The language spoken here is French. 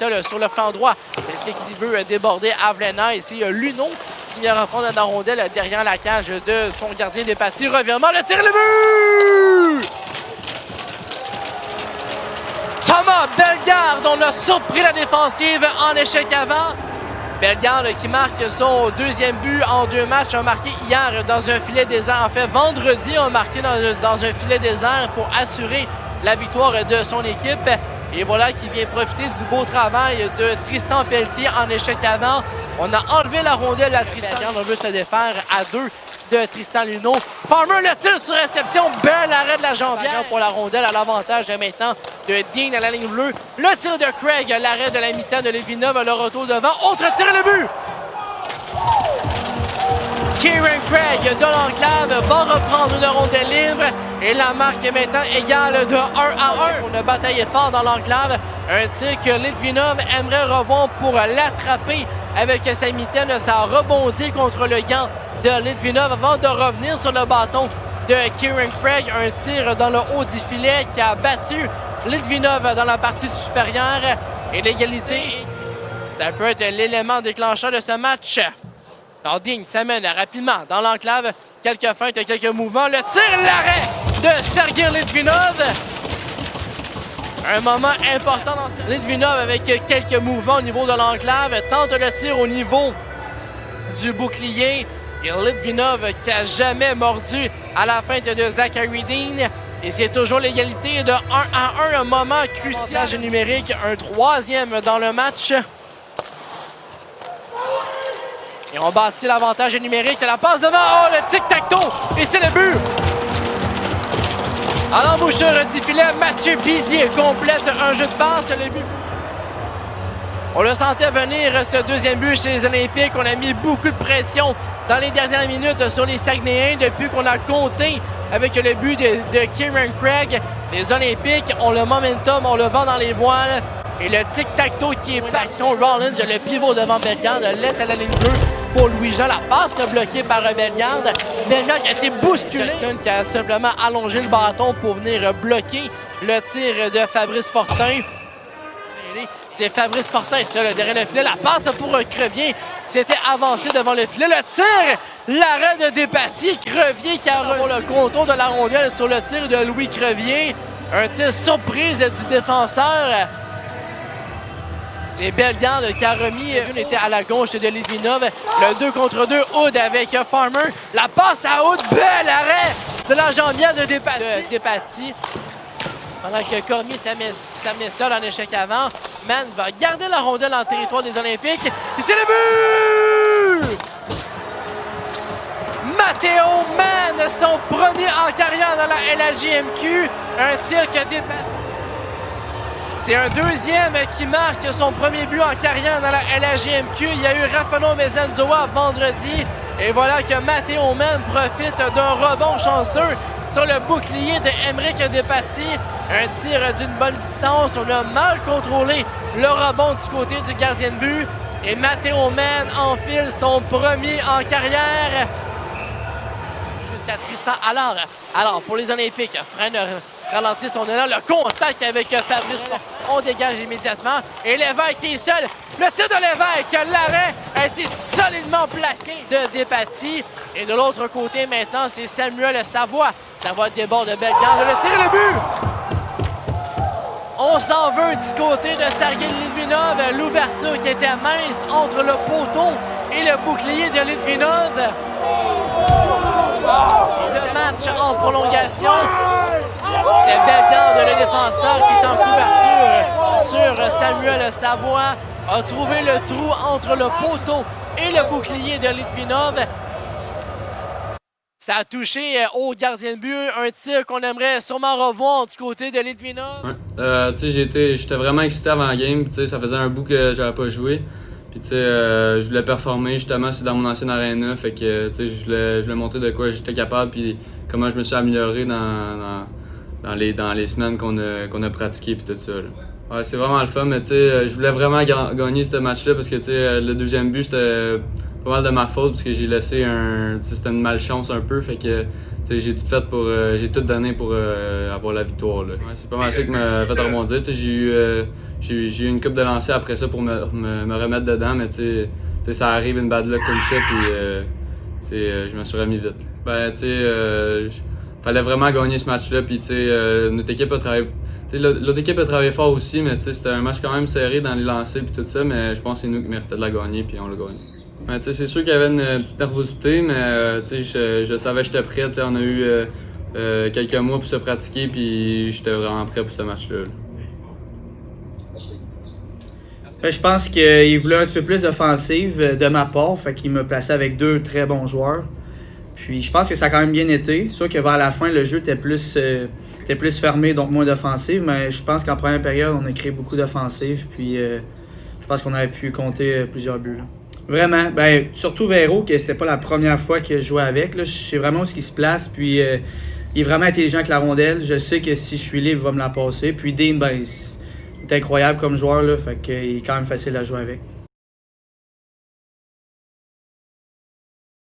seul sur le flanc droit. C'est qui veut déborder Avlena. Ici, Luno qui vient reprendre la rondelle derrière la cage de son gardien des parties. Revirement, le tir, le but! Thomas Bellegarde, on a surpris la défensive en échec avant. Bellegarde qui marque son deuxième but en 2 matchs, a marqué hier dans un filet désert. En fait, vendredi, a marqué dans un filet désert pour assurer la victoire de son équipe. Et voilà qui vient profiter du beau travail de Tristan Pelletier en échec avant. On a enlevé la rondelle à Tristan. On veut se défaire à 2 de Tristan Luneau. Farmer le tir sur réception. Bel arrêt de la jambière pour la rondelle à l'avantage maintenant de Dean à la ligne bleue. Le tir de Craig, l'arrêt de la mi-temps de Litvinov, le retour devant. Autre tir, le but! Kieran Craig de l'enclave va reprendre une rondelle libre et la marque est maintenant égale de 1-1. On a bataillé fort dans l'enclave. Un tir que Litvinov aimerait revoir pour l'attraper avec sa mitaine. Ça a rebondi contre le gant de Litvinov avant de revenir sur le bâton de Kieran Craig. Un tir dans le haut du filet qui a battu Litvinov dans la partie supérieure. Et l'égalité, ça peut être l'élément déclencheur de ce match. Digne s'amène rapidement dans l'enclave. Quelques feintes, quelques mouvements. Le tir, l'arrêt de Sergei Litvinov. Un moment important dans ce... Litvinov avec quelques mouvements au niveau de l'enclave. Tente le tir au niveau du bouclier. Et Litvinov qui n'a jamais mordu à la feinte de Zachary Dean. Et c'est toujours l'égalité de 1-1. Un moment crucial numérique. Un troisième dans le match. Et on bâtit l'avantage numérique. La passe devant. Oh, le tic-tac-toe. Et c'est le but. À l'embouchure du filet, Mathieu Bizier complète un jeu de passe. Le but. On le sentait venir, ce deuxième but chez les Olympiques. On a mis beaucoup de pression dans les dernières minutes sur les Saguenayens depuis qu'on a compté avec le but de Kieran Craig. Les Olympiques ont le momentum, on le vend dans les voiles. Et le tic-tac-toe qui est l'action. Rollins, le pivot devant Bellegarde, laisse à la ligne bleue pour Louis-Jean. La passe bloquée par Bellegarde. Bellegarde qui a été bousculé. Jackson qui a simplement allongé le bâton pour venir bloquer le tir de Fabrice Fortin. C'est Fabrice Fortin, c'est le derrière le filet. La passe pour Crevier. C'était avancé devant le filet. Le tir, l'arrêt de Despatie. Crevier qui a le contour de la rondelle sur le tir de Louis Crevier. Un tir surprise du défenseur. C'est Bellegarde qui a remis. Une était à la gauche de Litvinov. Le 2 contre 2, Hood avec Farmer. La passe à Hood. Bel arrêt de la jambière de Despatie. Pendant que Cormier s'amenait seul en échec avant. Mann va garder la rondelle en territoire des Olympiques. Et c'est le but! Matteo Mann, son premier en carrière dans la LHJMQ. Un tir que Despatie. C'est un deuxième qui marque son premier but en carrière dans la LHJMQ. Il y a eu Rafano Mezenzoa vendredi. Et voilà que Matteo Mann profite d'un rebond chanceux sur le bouclier de Émeric Despatie. Un tir d'une bonne distance. On a mal contrôlé le rebond du côté du gardien de but. Et Matteo Mann enfile son premier en carrière. Jusqu'à Tristan Allard. Alors, pour les Olympiques, freine ralentit son élan. Le contact avec Fabrice. On dégage immédiatement. Et Lévesque est seul. Le tir de Lévesque, l'arrêt a été solidement plaqué de Despatie. Et de l'autre côté, maintenant, c'est Samuel Savoie. Savoie déborde de Bellegarde. Le tir et le but! On s'en veut du côté de Sergei Litvinov. L'ouverture qui était mince entre le poteau et le bouclier de Litvinov. Le match en prolongation. C'était Bellegarde, le défenseur, qui est en couverture sur Samuel Savoie. A trouvé le trou entre le poteau et le bouclier de Litvinov. Ça a touché au gardien de but, un tir qu'on aimerait sûrement revoir du côté de Litvinov. Ouais. Tu sais, j'étais vraiment excité avant la game. Tu sais, ça faisait un bout que j'avais pas joué. Puis tu sais, je voulais performer justement, c'est dans mon ancienne arena. Fait que tu sais, je voulais montrer de quoi j'étais capable puis comment je me suis amélioré dans les semaines qu'on a pratiqué puis tout ça. Là. Ouais, c'est vraiment le fun, mais tu sais, je voulais vraiment gagner ce match-là parce que tu sais, le deuxième but, c'était pas mal de ma faute parce que j'ai laissé c'était une malchance un peu, fait que j'ai tout fait j'ai tout donné pour avoir la victoire, là. Ouais, c'est pas mal ça qui m'a fait rebondir. Tu sais, j'ai eu une coupe de lancer après ça pour me remettre dedans, mais tu sais, ça arrive une bad luck comme ça, puis je me suis remis vite. Ben, tu sais, fallait vraiment gagner ce match-là, puis tu sais, notre équipe a travaillé. L'autre équipe a travaillé fort aussi, mais c'était un match quand même serré dans les lancers et tout ça, mais je pense que c'est nous qui méritions de la gagner, puis on l'a gagné. Ben, c'est sûr qu'il y avait une petite nervosité, mais je savais que j'étais prêt. On a eu quelques mois pour se pratiquer, puis j'étais vraiment prêt pour ce match-là. Je pense qu'il voulait un petit peu plus d'offensive de ma part, fait qu'il m'a placé avec 2 très bons joueurs. Puis je pense que ça a quand même bien été. C'est sûr que vers la fin, le jeu était plus fermé, donc moins d'offensive, mais je pense qu'en première période, on a créé beaucoup d'offensive, puis je pense qu'on aurait pu compter plusieurs buts, là. Vraiment, ben surtout Véro, que c'était pas la première fois que je jouais avec, là. Je sais vraiment où il se place, puis il est vraiment intelligent avec la rondelle. Je sais que si je suis libre, il va me la passer. Puis Dean, ben, c'est incroyable comme joueur, là, fait qu'il est quand même facile à jouer avec.